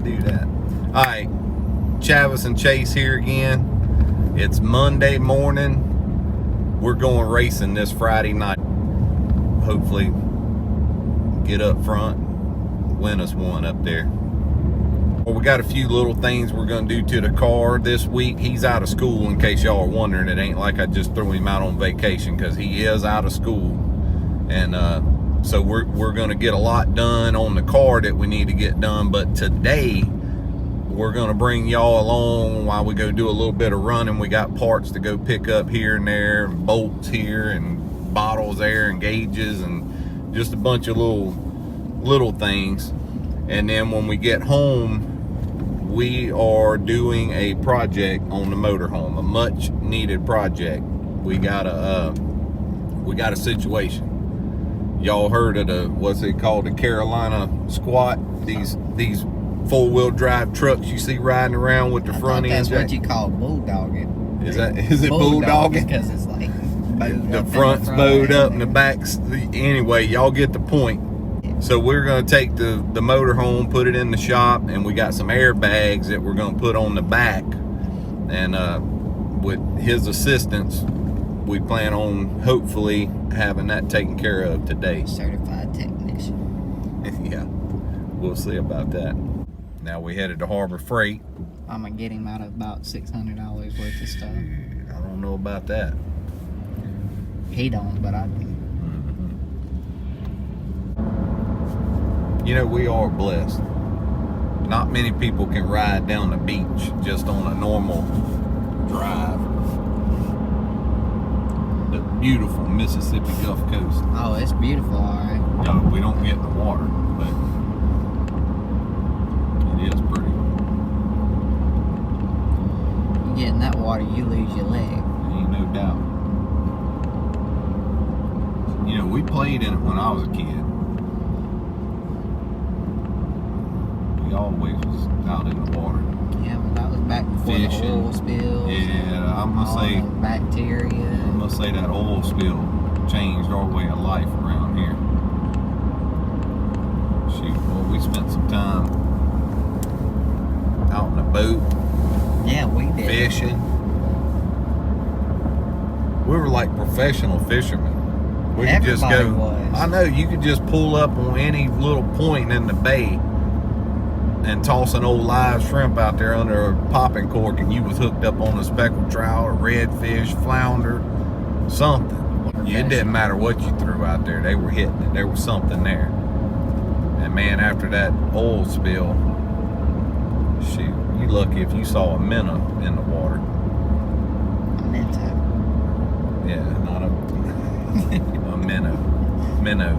do that. All right, Chavis and Chase here again. It's Monday morning. We're going racing this Friday night. Hopefully get up front, win us one up there. Well, we got a few little things we're going to do to the car this week. He's out of school, in case y'all are wondering. It ain't like I just threw him out on vacation, because he is out of school. And so we're going to get a lot done on the car that we need to get done. But today, we're going to bring y'all along while we go do a little bit of running. We got parts to go pick up here and there, and bolts here, and bottles there, and gauges, and just a bunch of little things. And then when we get home, we are doing a project on the motorhome, a much needed project. We got a situation. Y'all heard of the, what's it called, the Carolina squat? These 4-wheel drive trucks you see riding around with the front end. That's what you call bulldogging. Is it bulldogging? Because it's like the front's bowed up and the back's. Anyway, y'all get the point. So we're going to take the motorhome, put it in the shop, and we got some airbags that we're going to put on the back. And with his assistance, we plan on hopefully having that taken care of today. Certified technician. Yeah, we'll see about that. Now we headed to Harbor Freight. I'm going to get him out of about $600 worth of stuff. I don't know about that. He don't, but I do. You know, we are blessed. Not many people can ride down the beach just on a normal drive. The beautiful Mississippi Gulf Coast. Oh, it's beautiful, alright. No, we don't get in the water, but it is pretty. You get in that water, you lose your leg. Ain't no doubt. You know, we played in it when I was a kid. We always was out in the water. Yeah, but that was back before Fishing. the oil spills. Yeah, I'm gonna say bacteria. I'm gonna say that oil spill changed our way of life around here. Shoot, well, we spent some time out in the boat. Yeah, we did. Fishing. We were like professional fishermen. We could just go. Was. I know, you could just pull up on any little point in the bay and toss an old live shrimp out there under a popping cork, and you was hooked up on a speckled trout, a redfish, flounder, something. It didn't matter what you threw out there, they were hitting it. There was something there. And man, after that oil spill, shoot, you lucky if you saw a minnow in the water. A minnow. Yeah, not a minnow. Minnow.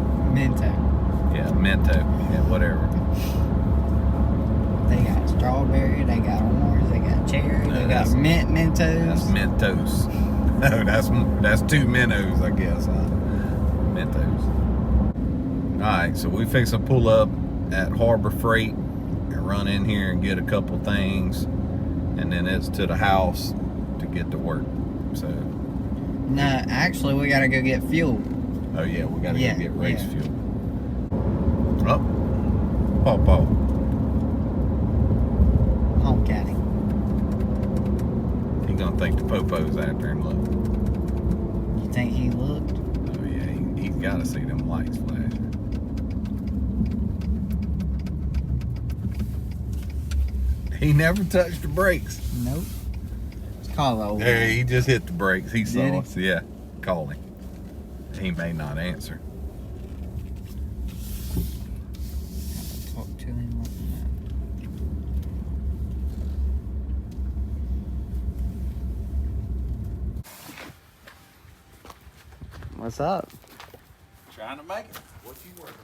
Yeah, minto. Yeah, whatever. They got strawberry, they got orange, they got cherry, they got Mentos. That's Mentos. No, that's two minnows, I guess, huh? Mentos. Alright, so we fix to pull up at Harbor Freight and run in here and get a couple things, and then it's to the house to get to work. So No, actually we gotta go get fuel. oh yeah, we gotta go get race fuel. Oh, Pawpaw. Honk at him. He gonna think the popo's after him. Look. You think he looked? Oh yeah, he's gotta see them lights flashing. He never touched the brakes. Nope. It's called old. There, he just hit the brakes. He saw Did he? us. Yeah, call him. He may not answer. Talk to him. What's up? Trying to make it. What you working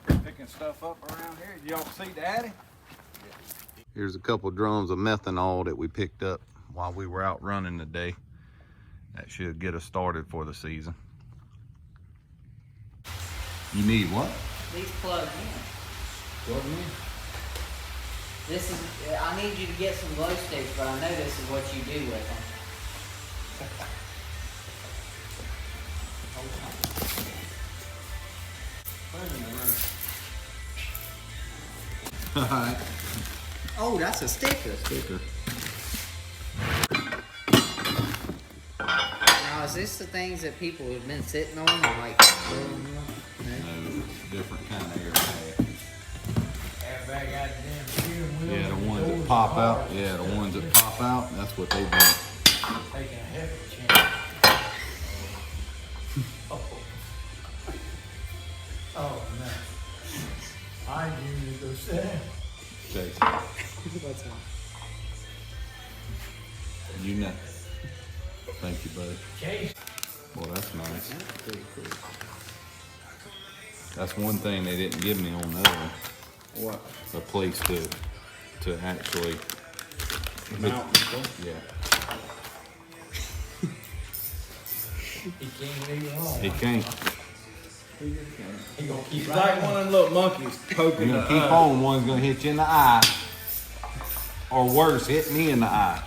on? Picking stuff up around here. Y'all see Daddy? Here's a couple drums of methanol that we picked up while we were out running today. That should get us started for the season. You need what? These plug in. Plug in? This is, I need you to get some glow sticks, but I know this is what you do with them. Alright. Oh, that's a sticker. Now, is this the things that people have been sitting on? Like, No, different kind of airbag. Airbag got the damn steering wheel. Yeah, the and ones doors that and pop out. bars. Yeah, the ones that pop out. That's what they've been. Taking a hefty chance. Oh, man. I knew you to go sit down. Chase. what's that? You know. Thank you, buddy. Chase. Well, that's nice. That's pretty cool. That's one thing they didn't give me on the other one. What? A place to actually. Mount. Yeah. He can't leave it alone. He can't. He gonna keep like one of them little monkeys poking You're the gonna keep on. One's gonna hit you in the eye, or worse, hit me in the eye.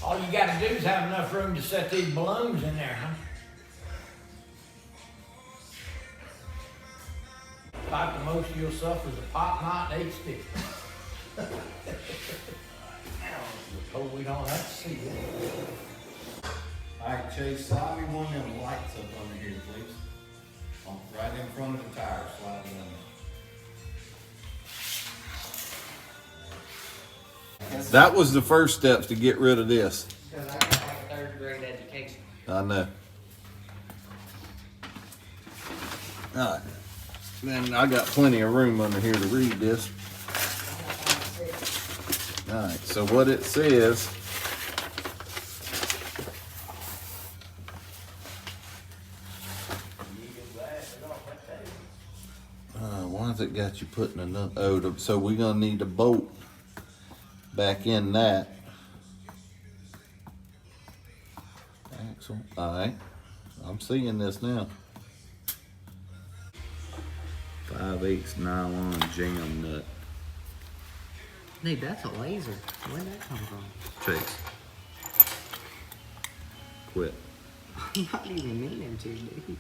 All you gotta do is have enough room to set these balloons in there, huh? About the most you'll suffer is a pop knot and 8 sticks. Hope we don't have to see it. Alright, Chase, slide me one of them lights up under here, please. Right in front of the tire, slide it in. That was the first steps to get rid of this. Because I got like a 3rd grade education. I know. Alright. Then I got plenty of room under here to read this. Alright, so what it says. Why has it got you putting another? Oh, so we're gonna need to bolt back in that axle. All right, I'm seeing this now. 5/8 nylon jam nut. Dude, that's a laser. Where'd that come from? Chase, quit. I'm not even meaning to, dude.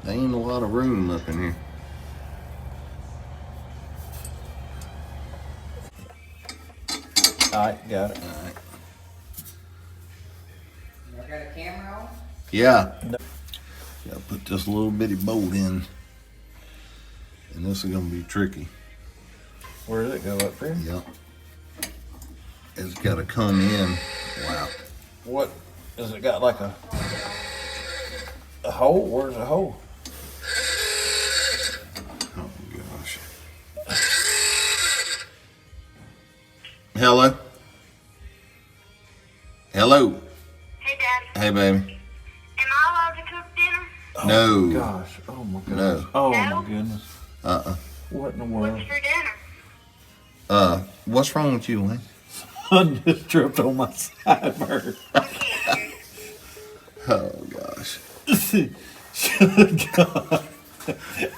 There ain't a lot of room up in here. Alright, got it. Alright. Y'all got a camera on? Yeah. Gotta put this little bitty bolt in. And this is gonna be tricky. Where did it go up here? Yep. It's gotta come in. Wow. What? Has it got like a hole? Where's the hole? Oh gosh. Hello? Hello? Hey, Dad. Hey, baby. Am I allowed to cook dinner? No. Gosh. Oh my goodness. No. Oh No? my goodness. Uh-uh. What in the world? What's for dinner? What's wrong with you, Wayne? I just tripped on my sideburn. Oh gosh. God.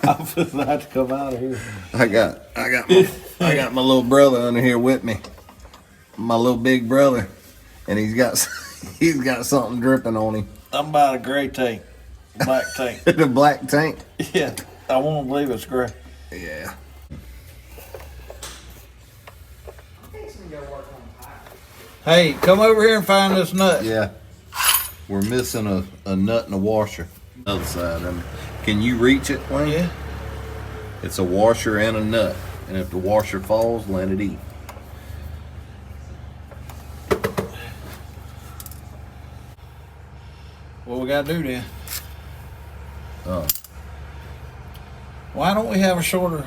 I was about to come out of here. I got my little brother under here with me. My little big brother. And he's got something dripping on him. I'm about a gray tank. Black tank. The black tank? Yeah. I want to believe it's gray. Yeah. Hey, come over here and find this nut. Yeah. We're missing a nut and a washer. Other side. Can you reach it, Wayne? Yeah. It's a washer and a nut. And if the washer falls, let it eat. What we gotta do then? Oh, Why don't we have a shorter?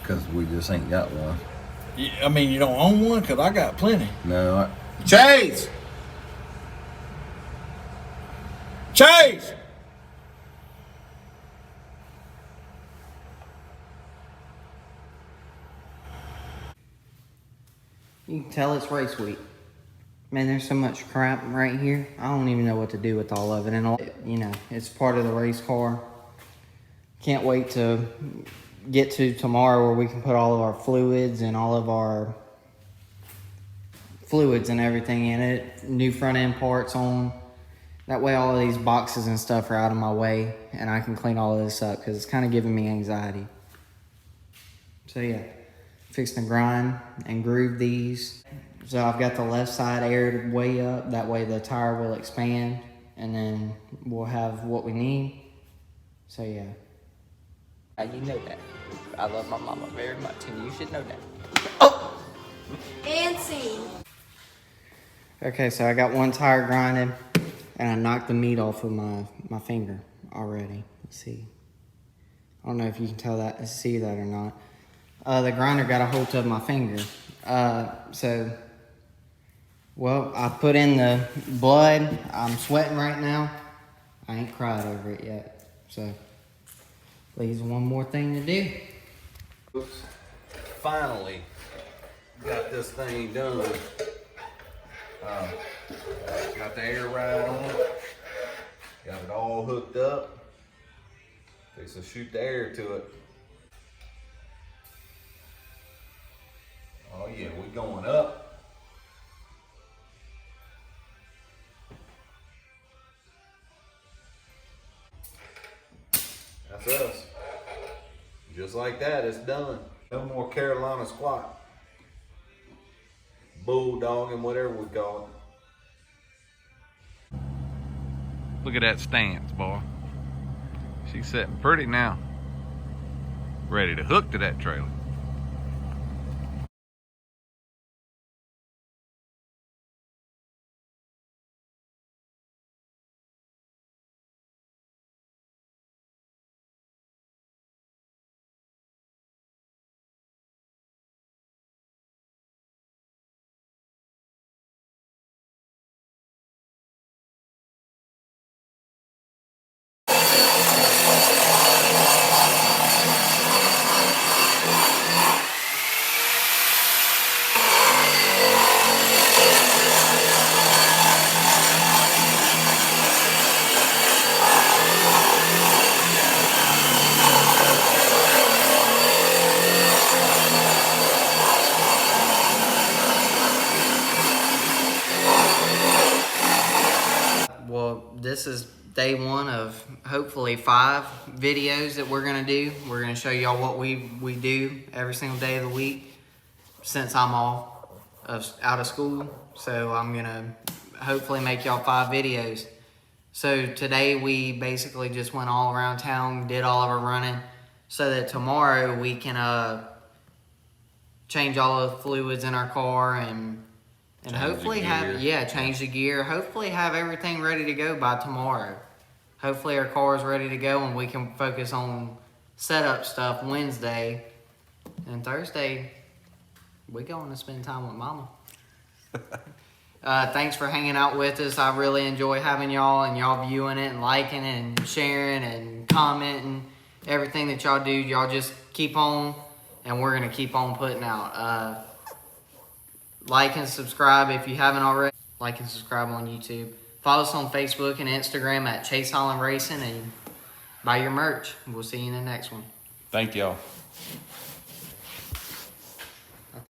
because we just ain't got one. I mean, you don't own one? Because I got plenty. No. Chase! Chase! You can tell it's race week. Man, there's so much crap right here. I don't even know what to do with all of it. And, you know, it's part of the race car. Can't wait to get to tomorrow where we can put all of our fluids and all of our fluids and everything in it. New front end parts on. That way all of these boxes and stuff are out of my way and I can clean all of this up because it's kind of giving me anxiety. So yeah, fixing to grind and groove these. So I've got the left side aired way up. That way the tire will expand and then we'll have what we need. So yeah. You know that. I love my mama very much and you should know that. Oh! And scene. Okay, so I got one tire grinded and I knocked the meat off of my finger already. Let's see. I don't know if you can see that or not. The grinder got a hold of my finger. Well, I put in the blood. I'm sweating right now. I ain't cried over it yet. So, leaves one more thing to do. Oops. Finally got this thing done. Got the air ride on it. Got it all hooked up. Fix to shoot the air to it. Oh yeah, we going up. That's us. Just like that, it's done. No more Carolina squat. Bulldogging, whatever we call it. Look at that stance, boy. She's sitting pretty now. Ready to hook to that trailer. Well, this is day one of hopefully 5 videos that we're gonna do. We're gonna show y'all what we do every single day of the week since I'm out of school. So I'm gonna hopefully make y'all 5 videos. So today we basically just went all around town, did all of our running, so that tomorrow we can change all the fluids in our car and hopefully change the gear. Hopefully have everything ready to go by tomorrow. Hopefully our car is ready to go and we can focus on setup stuff Wednesday. And Thursday, we going to spend time with Mama. Thanks for hanging out with us. I really enjoy having y'all and y'all viewing it and liking and sharing and commenting. Everything that y'all do, y'all just keep on and we're going to keep on putting out. Like and subscribe if you haven't already. Like and subscribe on YouTube. Follow us on Facebook and Instagram at Chase Holland Racing and buy your merch. We'll see you in the next one. Thank y'all.